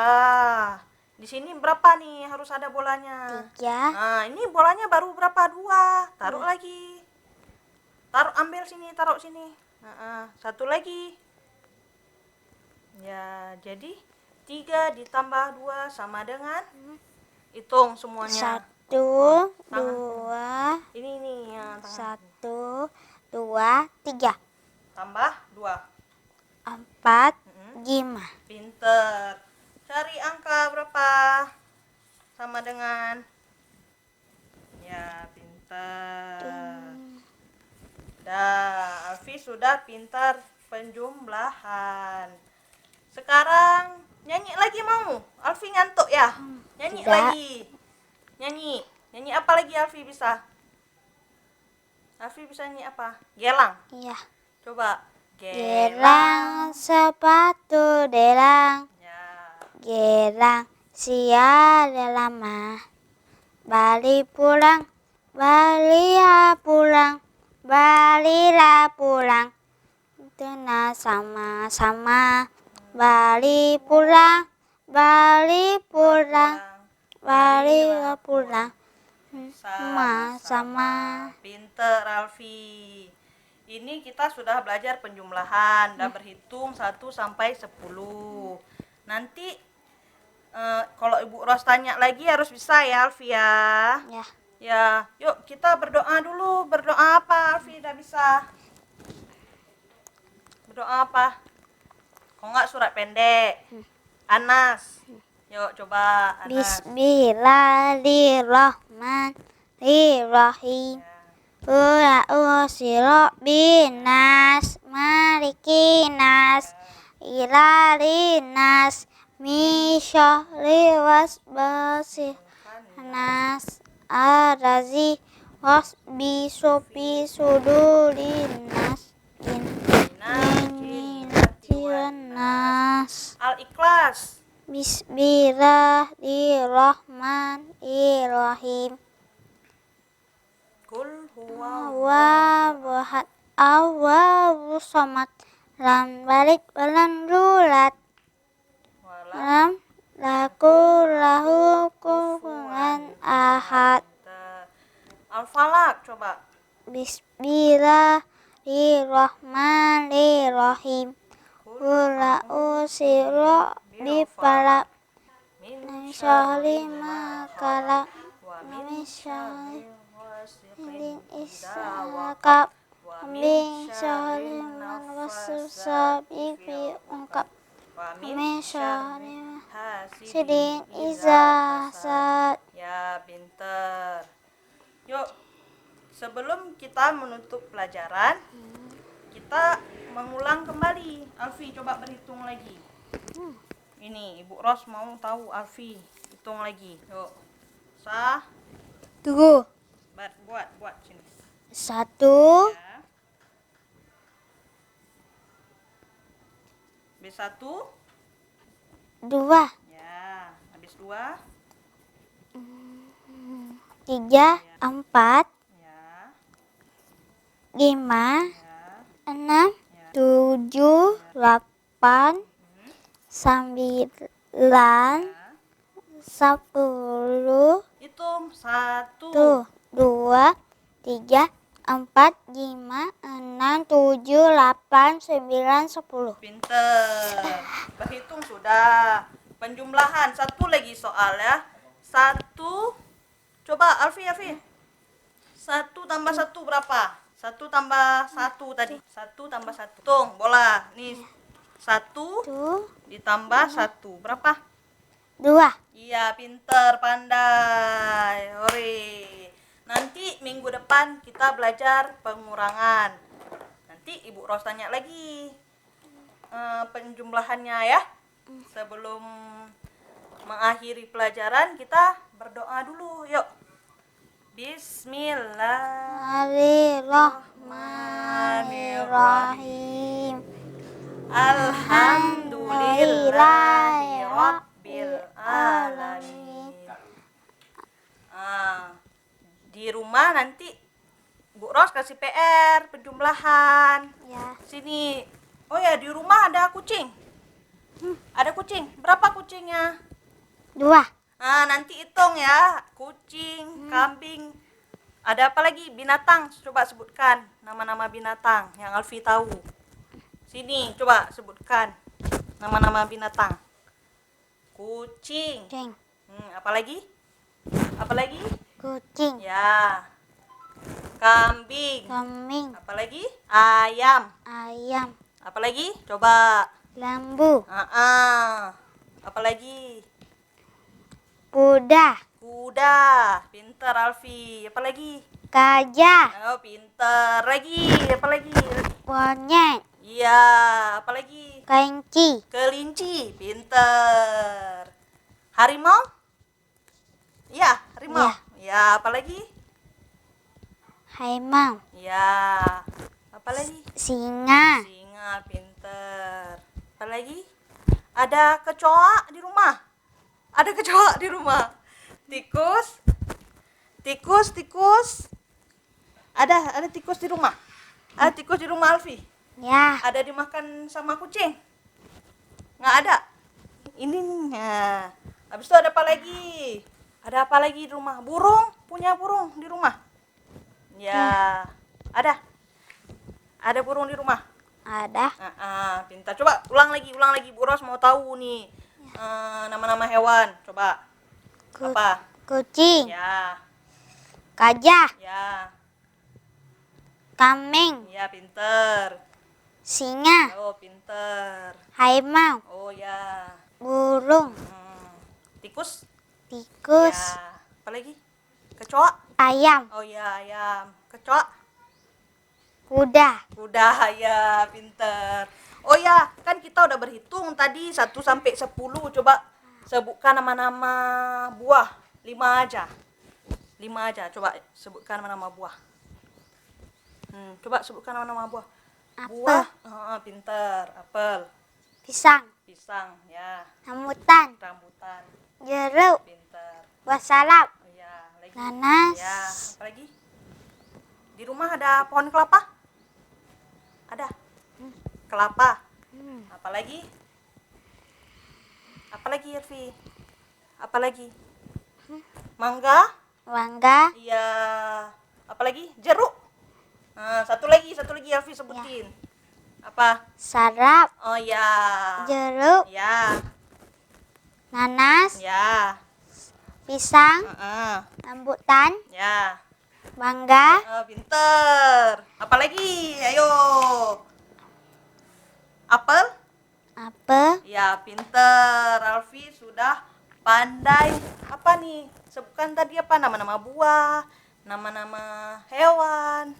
Di sini berapa nih harus ada bolanya? 3 Nah, ini bolanya baru berapa? 2. Taruh lagi. Ambil sini, taruh sini. Nah, 1 lagi. Ya, jadi 3 ditambah 2 sama dengan? Hitung semuanya. 1, 2, Ini ya, tangan. 1, 2, 3, Tambah 2. 4, 5. Pinter. Cari angka berapa? Sama dengan? Ya, pinter. Dah, Alfi sudah pintar penjumlahan. Sekarang nyanyi lagi mau? Alfi ngantuk ya? Nyanyi Tidak. lagi. Nyanyi. Nyanyi apa lagi Alfi bisa? Alfi bisa nyanyi apa? Gelang. Iya. Coba. Gelang sepatu delang, Ya. gelang siada lama. Balik pulang, balilah pulang, balilah pulang. Tenang sama-sama, balik pulang, balik pulang, balilah pulang. Sama-sama. Pinter Alfi. Ini kita sudah belajar penjumlahan dan berhitung 1 sampai 10. Nanti kalau Ibu Ros tanya lagi harus bisa ya Alfi ya. Ya. Ya, yuk kita berdoa dulu. Berdoa apa Alfi udah bisa? Berdoa apa? Kok enggak surat pendek? Anas. Yuk coba Anas. Bismillahirrahmanirrahim. A'udzu binas malikinas ilalinas min syarri wasbasi nas arazi wasbi sopi sudulinas nas. Al-Ikhlas. Bismillahirrahmanirrahim. Kul huwa Wabahat Allahu somad lam balik walam dulat lam lahu kufuwan ahad. Al-Falaq coba. Bismillahirrahmanirrahim. Qul a'udzu bifalaq min syarri ma khalaq Wa min syarri ghasiqin idza idza waqab wa min syarri waswasil fi uqab wa min syarri hasidin sidin idza iza hasad. sad. Ya, pinter. Yuk, sebelum kita menutup pelajaran, kita mengulang kembali. Alfi coba berhitung lagi. Ini Ibu Ros mau tahu Alfi hitung lagi. Yuk. Tunggu. Buat sini. 1, Ya. B1. 2, Ya, habis 2. 3, 4, Ya. 5, Ya. 6, 7, 8, 9, 10. Hitung 1. 2, 3, 4, 5, 6, 7, 8, 9, 10. Pinter. Berhitung sudah. Penjumlahan. Satu lagi soal ya. 1. Coba Alfi. 1 tambah 1 berapa? 1 tambah 1 tadi. 1 tambah 1. Hitung bola. Nih 1 ditambah 1. Berapa? 2. Iya, pinter, pandai. Hore. Nanti minggu depan kita belajar pengurangan. Nanti Ibu Ros tanya lagi penjumlahannya ya. Sebelum mengakhiri pelajaran kita berdoa dulu. Yuk. Bismillahirrahmanirrahim. Alhamdulillahi Rabbil Alamin. Di rumah nanti Bu Ros kasih PR penjumlahan. Ya. Sini. Oh ya, di rumah ada kucing. Ada kucing. Berapa kucingnya? 2. Nanti hitung ya. Kucing, kambing. Ada apa lagi? Binatang. Coba sebutkan nama-nama binatang yang Alfi tahu. Sini, coba sebutkan nama-nama binatang. Kucing. Kucing. Apa lagi? Apa lagi? Kucing. Ya. Kambing. Kambing. Apa lagi? Ayam. Ayam. Apa lagi? Coba. Lembu. Apa lagi? Kuda. Kuda. Pinter Alfi. Apa lagi? Gajah. Oh, pinter. Lagi. Apa lagi? Monyet. Iya. Apa lagi? Kelinci. Kelinci. Pinter. Harimau? Iya, harimau. Ya, apa lagi? Harimau. Ya. Apa lagi? Singa. Singa. Pinter. Apa lagi? Ada kecoa di rumah. Ada kecoa di rumah. Tikus. Tikus. Ada tikus di rumah. Ada tikus di rumah Alfi. Ya. Ada dimakan sama kucing? Nggak ada. Ini nih. Habis itu ada apa lagi? Ada apa lagi di rumah? Burung? Punya burung di rumah? Ya. Ada. Ada burung di rumah? Ada. Pintar. Coba ulang lagi. Bu Ros mau tahu nih nama-nama hewan. Coba. Apa? Kucing. Ya. Gajah. Ya. Kambing. Ya, pinter. Singa. Oh, pinter. Harimau. Oh, ya. Burung. Tikus? Tikus. Ya. Apa lagi? Kecoa? Ayam. Oh ya, ayam. Kecoa? Kuda. Kuda, ya, pinter. Oh ya, kan kita udah berhitung tadi 1 sampai 10. Coba sebutkan nama-nama buah. 5 aja. 5 aja. Coba sebutkan nama-nama buah. Coba sebutkan nama-nama buah. Apel. Buah, pinter. Apel. Pisang. Pisang, ya. Rambutan. Rambutan, Jeruk. pinter. Buah salap. Oh ya, lagi. Nanas. Ya, apa lagi? Di rumah ada pohon kelapa? Ada. Kelapa. Apa lagi? Apa lagi, Irfi? Apa lagi? Mangga? Mangga. Iya. Apa lagi? Jeruk. Satu lagi Irfi sebutin. Apa? Salap. Oh ya. Jeruk. Ya. Nanas. Ya. Pisang. Rambutan. Ya. Mangga. Pinter. Apa lagi? Ayo. Apel? Apel. Ya, pinter. Alfi sudah pandai. Apa nih? Sebutkan tadi apa? Nama-nama buah, nama-nama hewan.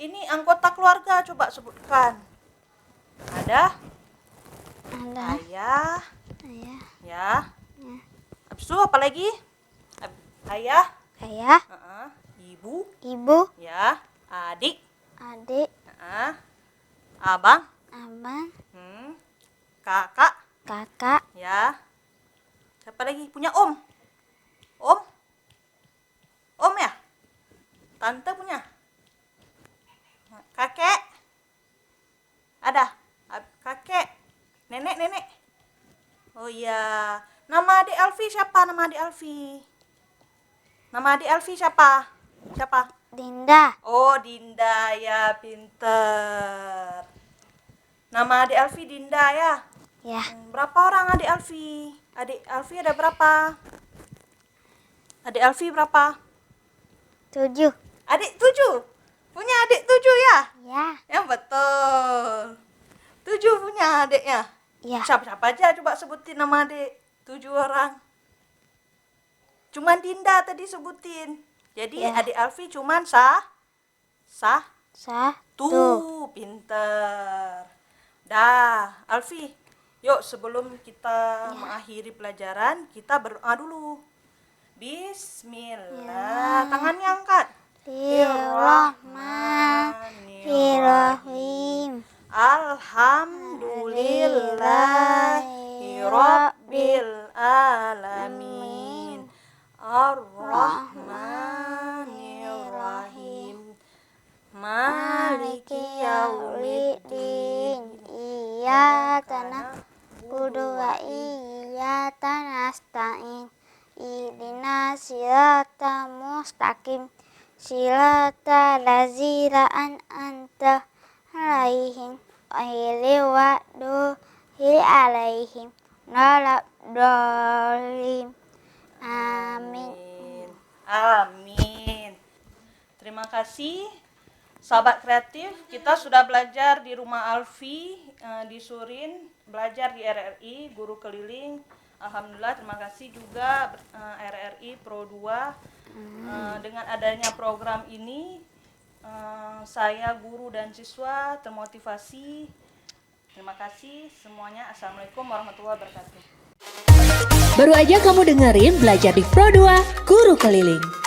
Ini anggota keluarga, coba sebutkan. Ada? Ada. Ayah. Ayah. Ya. Habis itu apa lagi? Ayah. Ayah. Ibu. Ibu. Ya. Adik. Adik. Abang. Abang. Kakak. Kakak. Ya. Siapa lagi? Punya om? Om ya? Tante punya? Kakek? Ada? Kakek? Nenek? Oh iya. Nama adik Alfi siapa? Nama adik Alfi siapa? Dinda. Oh, Dinda ya, pinter. Nama adik Alfi Dinda ya? Ya. Berapa orang adik Alfi? Adik Alfi ada berapa? Adik Alfi berapa? 7. Adik 7? Punya adik 7 ya? Ya. Ya, betul. 7 punya adiknya? Ya. Siapa aja coba sebutin nama adik 7 orang. Cuman Dinda tadi sebutin. Jadi Ya. adik Alfi cuman satu. Tuh. Pinter. Dah, Alfi. Yuk sebelum kita mengakhiri pelajaran, kita berdoa dulu. Bismillah. Tangannya angkat. Bismillahirrahmanirrahim. Alhamdulillahi Rabbil alamin. Ar-Rahmanir-Rahim. Maliki yaumiddin. Iyyaka na'budu wa iyyaka nasta'in. Ihdinas siratal mustaqim. Siratal ladzina an'amta 'alaihim ghairil maghdubi 'alaihim waladdallin. Amin. Amin. Terima kasih sahabat kreatif. Kita sudah belajar di rumah Alfi di Surin, belajar di RRI Guru Keliling. Alhamdulillah, terima kasih juga RRI Pro 2. Dengan adanya program ini saya guru dan siswa termotivasi. Terima kasih semuanya. Assalamualaikum warahmatullahi wabarakatuh. Baru aja kamu dengerin Belajar di Pro 2 Guru Keliling.